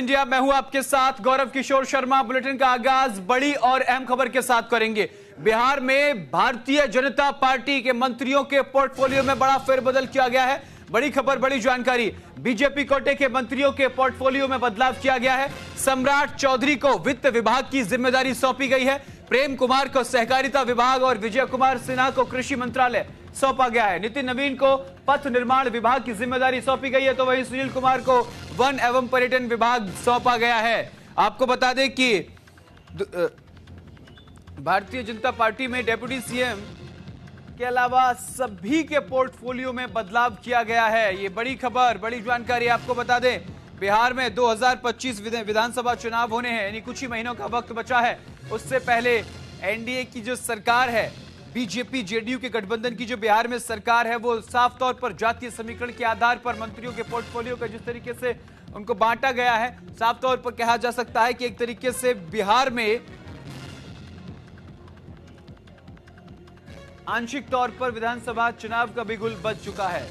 India, मैं हूं आपके साथ गौरव किशोर शर्मा। बुलेटिन का आगाज बड़ी और अहम खबर के साथ करेंगे। बिहार में भारतीय जनता पार्टी के मंत्रियों के पोर्टफोलियो में बड़ा फेरबदल किया गया है। बड़ी खबर, बड़ी जानकारी। बीजेपी कोटे के मंत्रियों के पोर्टफोलियो में बदलाव किया गया है। सम्राट चौधरी को वित्त विभाग की जिम्मेदारी सौंपी गई है। प्रेम कुमार को सहकारिता विभाग और विजय कुमार सिन्हा को कृषि मंत्रालय सौंपा गया है। नितिन नवीन को पथ निर्माण विभाग की जिम्मेदारी सौंपी गई है, तो वहीं सुनील कुमार को वन एवं पर्यटन विभाग सौंपा गया है। आपको बता दें कि भारतीय जनता पार्टी में डिप्टी सीएम के अलावा सभी के पोर्टफोलियो में बदलाव किया गया है। ये बड़ी खबर, बड़ी जानकारी। आपको बता दें, बिहार में 2025 विधानसभा चुनाव होने हैं, यानी कुछ ही महीनों का वक्त बचा है। उससे पहले एनडीए की जो सरकार है, बीजेपी जेडीयू के गठबंधन की जो बिहार में सरकार है, वो साफ तौर पर जातीय समीकरण के आधार पर मंत्रियों के पोर्टफोलियो का जिस तरीके से उनको बांटा गया है, साफ तौर पर कहा जा सकता है कि एक तरीके से बिहार में आंशिक तौर पर विधानसभा चुनाव का बिगुल बज चुका है।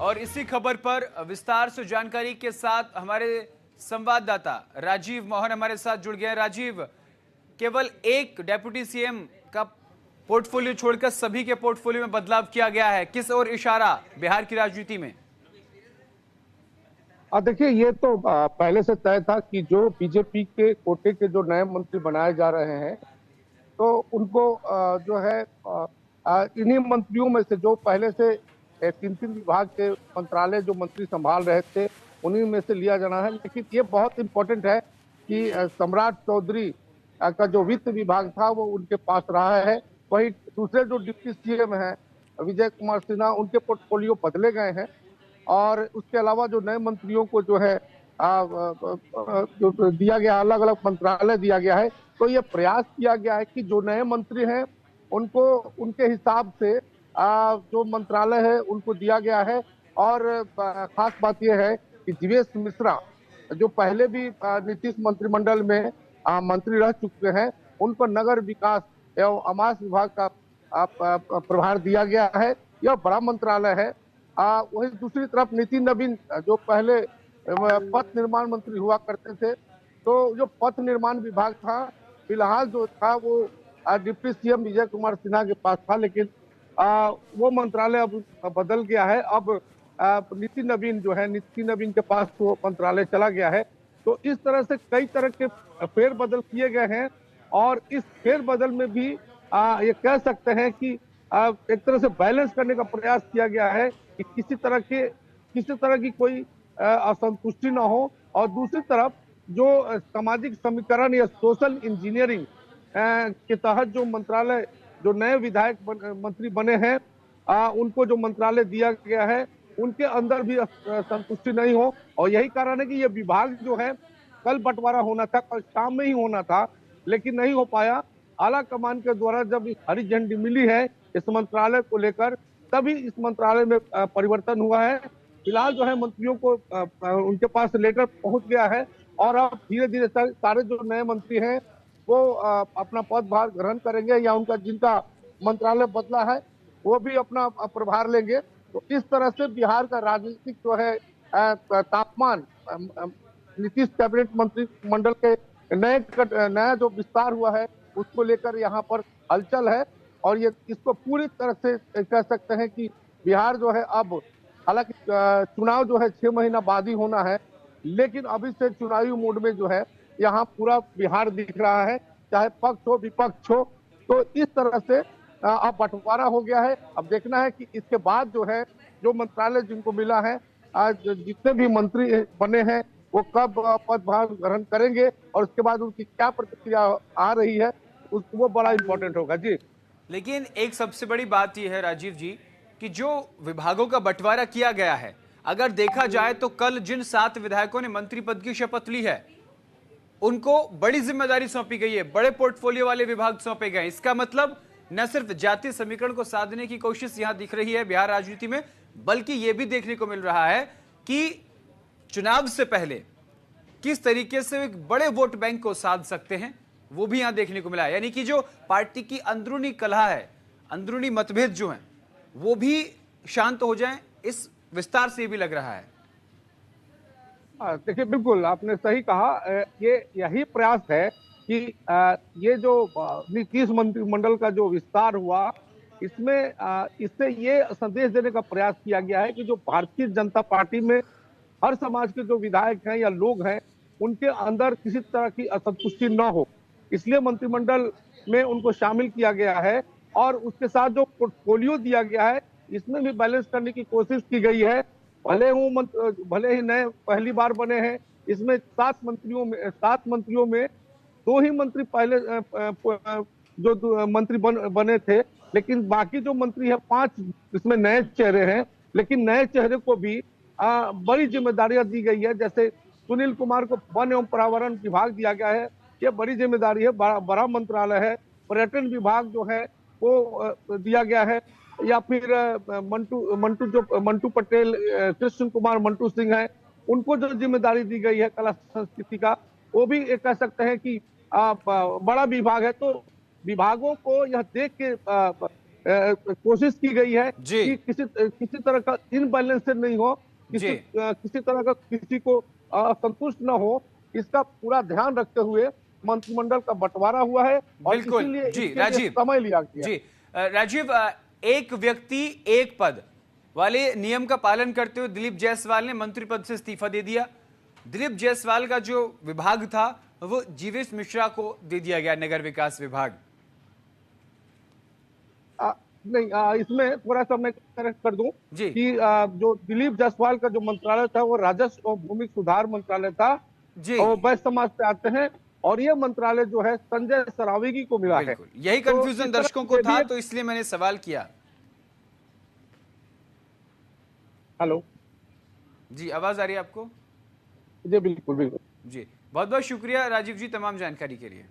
और इसी खबर पर विस्तार से जानकारी के साथ हमारे संवाददाता राजीव मोहन हमारे साथ जुड़ गए हैं। राजीव, केवल एक डेप्यूटी सीएम का पोर्टफोलियो छोड़कर सभी के पोर्टफोलियो में बदलाव किया गया है, किस ओर इशारा बिहार की राजनीति में? देखिए, ये तो पहले से तय था कि जो बीजेपी के कोटे के जो नए मंत्री बनाए जा रहे हैं, तो उनको जो है इन्हीं मंत्रियों में से जो पहले से 3 विभाग के मंत्रालय जो मंत्री संभाल रहे थे, उन्हीं में से लिया जाना है। लेकिन ये बहुत इंपॉर्टेंट है कि सम्राट चौधरी का जो वित्त विभाग था वो उनके पास रहा है। वही दूसरे जो डिप्टी सीएम हैं विजय कुमार सिन्हा, उनके पोर्टफोलियो बदले गए हैं। और उसके अलावा जो नए मंत्रियों को जो है जो दिया गया, अलग अलग मंत्रालय दिया गया है। तो ये प्रयास किया गया है कि जो नए मंत्री हैं उनको उनके हिसाब से जो मंत्रालय है उनको दिया गया है। और खास बात यह है कि जीवेश मिश्रा जो पहले भी नीतीश मंत्रिमंडल में मंत्री रह चुके हैं, उनको नगर विकास एवं आवास विभाग का प्रभार दिया गया है। यह बड़ा मंत्रालय है। वही दूसरी तरफ नितिन नवीन जो पहले पथ निर्माण मंत्री हुआ करते थे, तो जो पथ निर्माण विभाग था फिलहाल जो था वो डिप्टी सीएम विजय कुमार सिन्हा के पास था। लेकिन वो मंत्रालय अब बदल गया है। अब नितिन नवीन जो है, नितिन नवीन के पास वो मंत्रालय चला गया है। तो इस तरह से कई तरह के फेरबदल किए गए हैं। और इस फेरबदल में भी ये कह सकते हैं कि एक तरह से बैलेंस करने का प्रयास किया गया है कि किसी तरह की कोई असंतुष्टि न हो। और दूसरी तरफ जो सामाजिक समीकरण या सोशल इंजीनियरिंग के तहत जो मंत्रालय, जो नए विधायक मंत्री बने हैं, उनको जो मंत्रालय दिया गया है, उनके अंदर भी संतुष्टि नहीं हो। और यही कारण है कि ये विभाग जो है कल बंटवारा होना था, कल शाम में ही होना था, लेकिन नहीं हो पाया। आला कमान के द्वारा जब हरी झंडी मिली है इस मंत्रालय को लेकर, तभी इस मंत्रालय में परिवर्तन हुआ है। फिलहाल जो है मंत्रियों को उनके पास लेटर पहुंच गया है। और अब धीरे धीरे सारे जो नए मंत्री हैं वो अपना पदभार ग्रहण करेंगे, या उनका जिनका मंत्रालय बदला है वो भी अपना प्रभार लेंगे। तो इस तरह से बिहार का राजनीतिक जो है तापमान, नीतीश कैबिनेट मंत्रिमंडल के नया जो विस्तार हुआ है उसको लेकर यहाँ पर हलचल है। और ये इसको पूरी तरह से कह सकते हैं कि बिहार जो है अब, हालांकि चुनाव जो है 6 महीना बाद ही होना है, लेकिन अभी से चुनावी मूड में जो है यहाँ पूरा बिहार दिख रहा है, चाहे पक्ष हो विपक्ष हो। तो इस तरह से अब बंटवारा हो गया है। अब देखना है कि इसके बाद जो है जो मंत्रालय जिनको मिला है, आज जितने भी मंत्री बने हैं वो कब पदभार ग्रहण करेंगे और उसके बाद उनकी क्या प्रतिक्रिया आ रही है, वो बड़ा इंपॉर्टेंट होगा जी। लेकिन एक सबसे बड़ी बात यह है राजीव जी कि जो विभागों का बंटवारा किया गया है, अगर देखा जाए तो कल जिन 7 विधायकों ने मंत्री पद की शपथ ली है उनको बड़ी जिम्मेदारी सौंपी गई है, बड़े पोर्टफोलियो वाले विभाग सौंपे गए। इसका मतलब न सिर्फ जातीय समीकरण को साधने की कोशिश यहां दिख रही है बिहार राजनीति में, बल्कि यह भी देखने को मिल रहा है कि चुनाव से पहले किस तरीके से एक बड़े वोट बैंक को साध सकते हैं वो भी यहां देखने को मिला है। यानी कि जो पार्टी की अंदरूनी कलह है, अंदरूनी मतभेद जो हैं, वो भी शांत हो जाएं, इस विस्तार से भी लग रहा है। देखिए, बिल्कुल आपने सही कहा। ये यही प्रयास है कि ये जो नीतीश मंत्रिमंडल का जो विस्तार हुआ, इसमें इससे ये संदेश देने का प्रयास किया गया है कि जो भारतीय जनता पार्टी में हर समाज के जो विधायक हैं या लोग हैं, उनके अंदर किसी तरह की असंतुष्टि न हो, इसलिए मंत्रिमंडल में उनको शामिल किया गया है। और उसके साथ जो पोर्टफोलियो दिया गया है, इसमें भी बैलेंस करने की कोशिश की गई है। भले ही नए पहली बार बने हैं, इसमें 7 मंत्रियों में 2 ही मंत्री पहले जो मंत्री बने थे, लेकिन बाकी जो मंत्री है 5 इसमें नए चेहरे हैं। लेकिन नए चेहरे को भी बड़ी जिम्मेदारियां दी गई है। जैसे सुनील कुमार को वन एवं पर्यावरण विभाग दिया गया है, ये बड़ी जिम्मेदारी है, बड़ा मंत्रालय है। पर्यटन विभाग जो है वो दिया गया है। या फिर मंटू पटेल, कृष्ण कुमार मंटू सिंह है, उनको जो जिम्मेदारी दी गई है कला संस्कृति का, वो भी कह सकते हैं कि बड़ा विभाग है। तो विभागों को यह देख के कोशिश की गई है कि किसी तरह का इनबैलेंस नहीं हो, किसी तरह का किसी को संतुष्ट न हो, इसका पूरा ध्यान रखते हुए मंत्रिमंडल का बंटवारा हुआ है। और इसीलिए जी राजीव, समय लिया गया। जी राजीव, एक व्यक्ति एक पद वाले नियम का पालन करते हुए दिलीप जायसवाल ने मंत्री पद से इस्तीफा दे दिया। दिलीप जायसवाल का जो विभाग था वो जीवेश मिश्रा को दे दिया गया, नगर विकास विभाग। नहीं, इसमें थोड़ा सा मैं करेक्ट कर दूं कि जो दिलीप जायसवाल का जो मंत्रालय था वो राजस्व और भूमि सुधार मंत्रालय था जी, और वैश्य समाज से आते हैं। और ये मंत्रालय जो है संजय सरावगी को मिला है। यही कंफ्यूजन दर्शकों को था, तो इसलिए मैंने सवाल किया। हेलो जी, आवाज आ रही है आपको? जी बिल्कुल बिल्कुल। जी, बहुत बहुत शुक्रिया राजीव जी तमाम जानकारी के लिए।